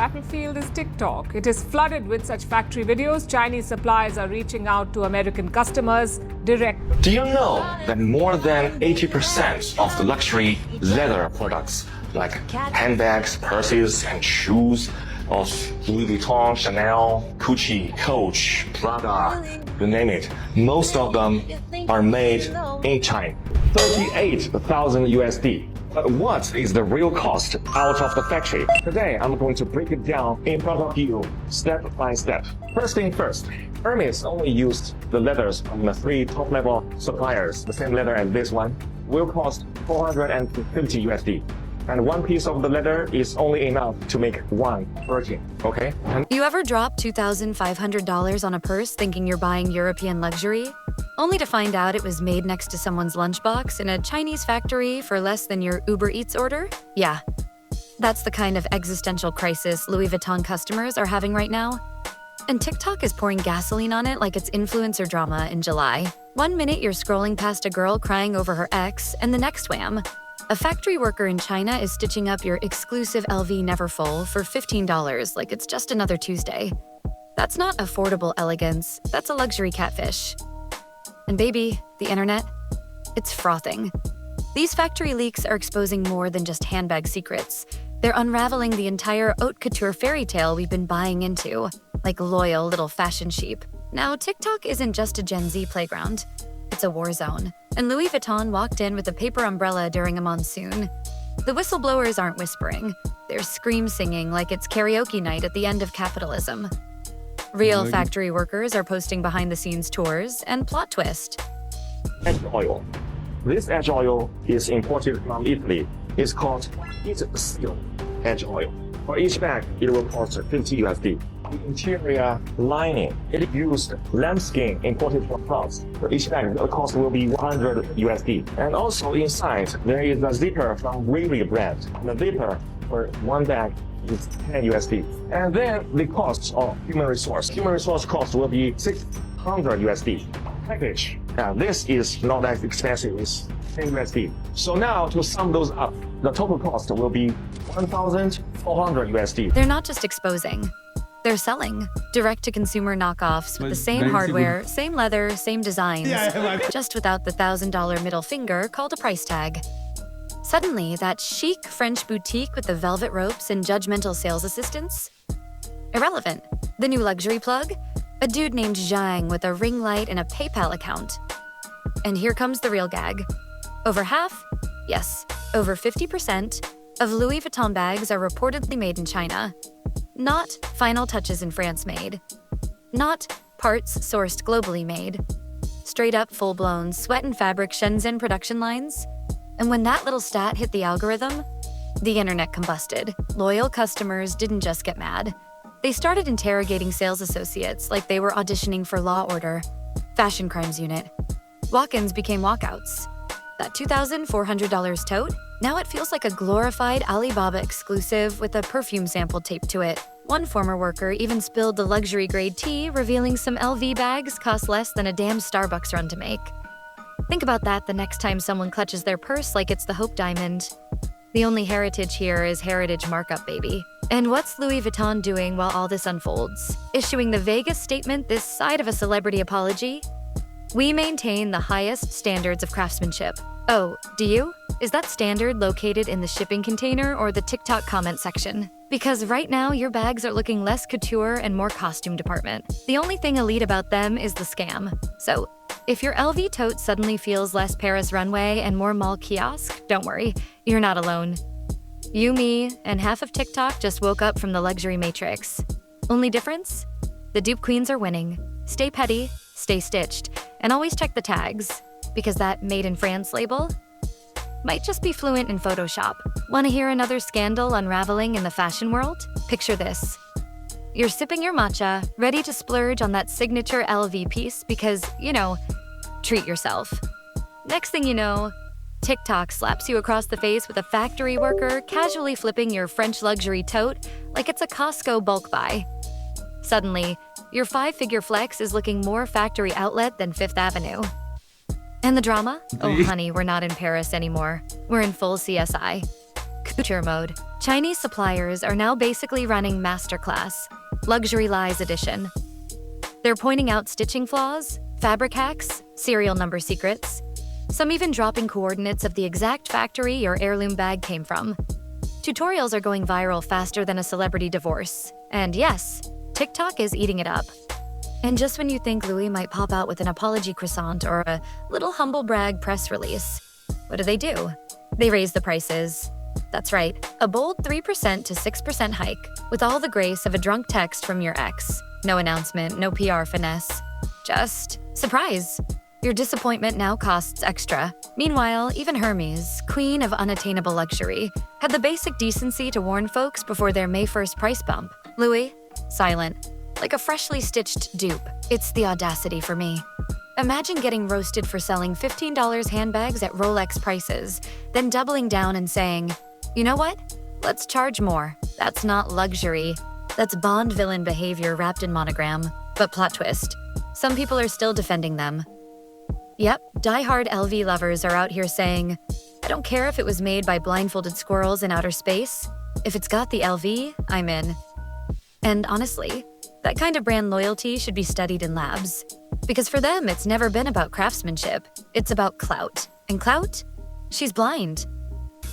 battlefield is TikTok. It is flooded with such factory videos. Chinese suppliers are reaching out to American customers direct. Do you know that more than 80% of the luxury leather products like handbags, purses, and shoes of Louis Vuitton, Chanel, Gucci, Coach, Prada, you name it, most of them are made in China. 38,000 USD. But what is the real cost out of the factory? Today, I'm going to break it down in front of you, step by step. First thing first, Hermes only used the leathers from the 3 top-level suppliers. The same leather as this one will cost 450 USD. And one piece of the leather is only enough to make one Birkin, okay? You ever drop $2,500 on a purse thinking you're buying European luxury? Only to find out it was made next to someone's lunchbox in a Chinese factory for less than your Uber Eats order? Yeah, that's the kind of existential crisis Louis Vuitton customers are having right now. And TikTok is pouring gasoline on it like it's influencer drama in July. One minute you're scrolling past a girl crying over her ex, and the next wham, a factory worker in China is stitching up your exclusive LV Neverfull for $15 like it's just another Tuesday. That's not affordable elegance, that's a luxury catfish. And baby, the internet, it's frothing. These factory leaks are exposing more than just handbag secrets. They're unraveling the entire haute couture fairy tale we've been buying into, like loyal little fashion sheep. Now, TikTok isn't just a Gen Z playground. It's a war zone. And Louis Vuitton walked in with a paper umbrella during a monsoon. The whistleblowers aren't whispering. They're scream-singing like it's karaoke night at the end of capitalism. Real factory workers are posting behind-the-scenes tours, and plot twist. Edge oil. This edge oil is imported from Italy. It's called seal edge oil. For each bag, it will cost 50 USD. The interior lining, it used lambskin imported from France. For each bag, the cost will be 100 USD. And also inside, there is a zipper from Revolt brand. The zipper for one bag is 10 USD. And then the cost of human resource. Human resource cost will be 600 USD. Package. This is not that expensive, it's 10 USD. So now to sum those up, the total cost will be 1,400 USD. They're not just exposing. They're selling direct-to-consumer knockoffs with the same hardware, same leather, same designs, just without the $1,000 middle finger called a price tag. Suddenly, that chic French boutique with the velvet ropes and judgmental sales assistants? Irrelevant. The new luxury plug? A dude named Zhang with a ring light and a PayPal account. And here comes the real gag. Over half, yes, over 50% of Louis Vuitton bags are reportedly made in China. Not final touches in France made. Not parts sourced globally made. Straight up full-blown sweat and fabric Shenzhen production lines. And when that little stat hit the algorithm, the internet combusted. Loyal customers didn't just get mad. They started interrogating sales associates like they were auditioning for Law Order, Fashion Crimes Unit. Walk-ins became walkouts. That $2,400 tote? Now it feels like a glorified Alibaba exclusive with a perfume sample taped to it. One former worker even spilled the luxury-grade tea, revealing some LV bags cost less than a damn Starbucks run to make. Think about that the next time someone clutches their purse like it's the Hope Diamond. The only heritage here is heritage markup, baby. And what's Louis Vuitton doing while all this unfolds? Issuing the vaguest statement this side of a celebrity apology? We maintain the highest standards of craftsmanship. Oh, do you? Is that standard located in the shipping container or the TikTok comment section? Because right now, your bags are looking less couture and more costume department. The only thing elite about them is the scam. So, if your LV tote suddenly feels less Paris runway and more mall kiosk, don't worry, you're not alone. You, me, and half of TikTok just woke up from the luxury matrix. Only difference? The dupe queens are winning. Stay petty, stay stitched, and always check the tags, because that Made in France label might just be fluent in Photoshop. Want to hear another scandal unraveling in the fashion world? Picture this. You're sipping your matcha, ready to splurge on that signature LV piece because, treat yourself. Next thing you know, TikTok slaps you across the face with a factory worker casually flipping your French luxury tote like it's a Costco bulk buy. Suddenly, your 5-figure flex is looking more factory outlet than Fifth Avenue. And the drama? Oh, honey, we're not in Paris anymore. We're in full CSI. Couture mode. Chinese suppliers are now basically running masterclass, luxury lies edition. They're pointing out stitching flaws, fabric hacks, serial number secrets. Some even dropping coordinates of the exact factory your heirloom bag came from. Tutorials are going viral faster than a celebrity divorce. And yes, TikTok is eating it up. And just when you think Louis might pop out with an apology croissant or a little humble brag press release, what do? They raise the prices. That's right, a bold 3% to 6% hike, with all the grace of a drunk text from your ex. No announcement, no PR finesse. Just surprise. Your disappointment now costs extra. Meanwhile, even Hermes, queen of unattainable luxury, had the basic decency to warn folks before their May 1st price bump. Louis, silent, like a freshly stitched dupe. It's the audacity for me. Imagine getting roasted for selling $15 handbags at Rolex prices, then doubling down and saying, you know what? Let's charge more. That's not luxury. That's Bond villain behavior wrapped in monogram. But plot twist, some people are still defending them. Yep, die-hard LV lovers are out here saying, I don't care if it was made by blindfolded squirrels in outer space. If it's got the LV, I'm in. And honestly, that kind of brand loyalty should be studied in labs. Because for them, it's never been about craftsmanship. It's about clout. And clout? She's blind.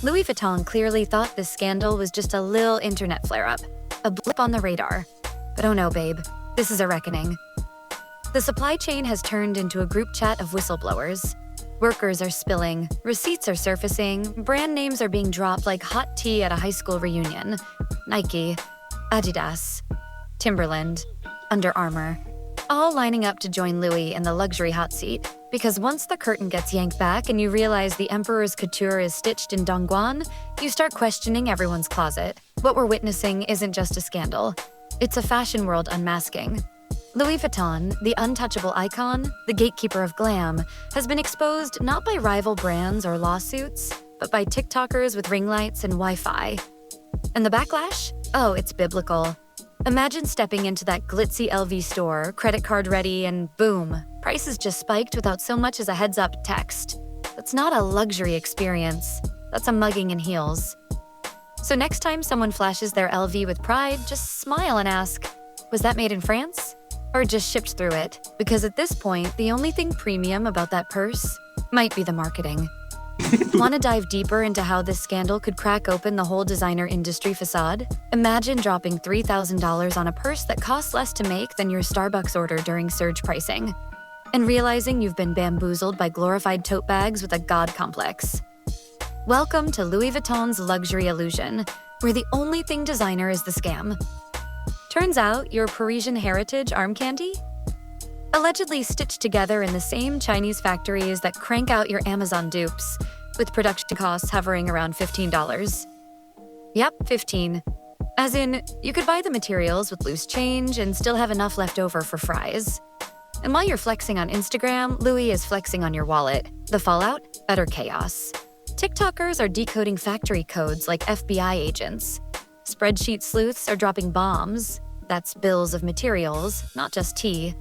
Louis Vuitton clearly thought this scandal was just a little internet flare-up, a blip on the radar. But oh no, babe, this is a reckoning. The supply chain has turned into a group chat of whistleblowers. Workers are spilling, receipts are surfacing, brand names are being dropped like hot tea at a high school reunion. Nike, Adidas, Timberland, Under Armour, all lining up to join Louis in the luxury hot seat. Because once the curtain gets yanked back and you realize the emperor's couture is stitched in Dongguan, you start questioning everyone's closet. What we're witnessing isn't just a scandal. It's a fashion world unmasking. Louis Vuitton, the untouchable icon, the gatekeeper of glam, has been exposed not by rival brands or lawsuits, but by TikTokers with ring lights and Wi-Fi. And the backlash? Oh, it's biblical. Imagine stepping into that glitzy LV store, credit card ready, and boom, prices just spiked without so much as a heads-up text. That's not a luxury experience. That's a mugging in heels. So next time someone flashes their LV with pride, just smile and ask, was that made in France? Or just shipped through it? Because at this point, the only thing premium about that purse might be the marketing. Want to dive deeper into how this scandal could crack open the whole designer industry facade? Imagine dropping $3,000 on a purse that costs less to make than your Starbucks order during surge pricing, and realizing you've been bamboozled by glorified tote bags with a god complex. Welcome to Louis Vuitton's luxury illusion, where the only thing designer is the scam. Turns out your Parisian heritage arm candy? Allegedly stitched together in the same Chinese factories that crank out your Amazon dupes, with production costs hovering around $15. Yep, 15. As in, you could buy the materials with loose change and still have enough left over for fries. And while you're flexing on Instagram, Louis is flexing on your wallet. The fallout? Utter chaos. TikTokers are decoding factory codes like FBI agents. Spreadsheet sleuths are dropping bombs. That's bills of materials, not just tea.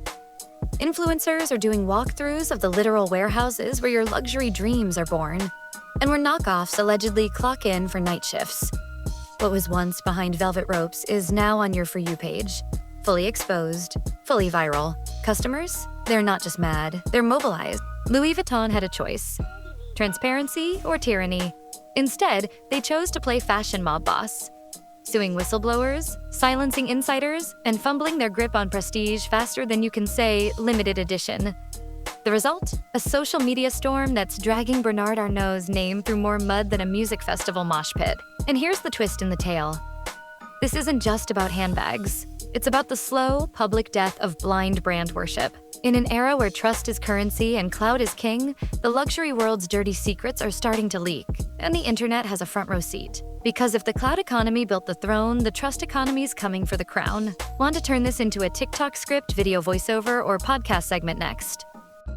Influencers are doing walkthroughs of the literal warehouses where your luxury dreams are born. And where knockoffs allegedly clock in for night shifts. What was once behind velvet ropes is now on your For You page. Fully exposed, fully viral. Customers? They're not just mad, they're mobilized. Louis Vuitton had a choice. Transparency or tyranny. Instead, they chose to play fashion mob boss. Suing whistleblowers, silencing insiders, and fumbling their grip on prestige faster than you can say limited edition. The result? A social media storm that's dragging Bernard Arnault's name through more mud than a music festival mosh pit. And here's the twist in the tale. This isn't just about handbags. It's about the slow, public death of blind brand worship. In an era where trust is currency and clout is king, the luxury world's dirty secrets are starting to leak, and the internet has a front row seat. Because if the cloud economy built the throne, the trust economy's coming for the crown. Want to turn this into a TikTok script, video voiceover, or podcast segment next?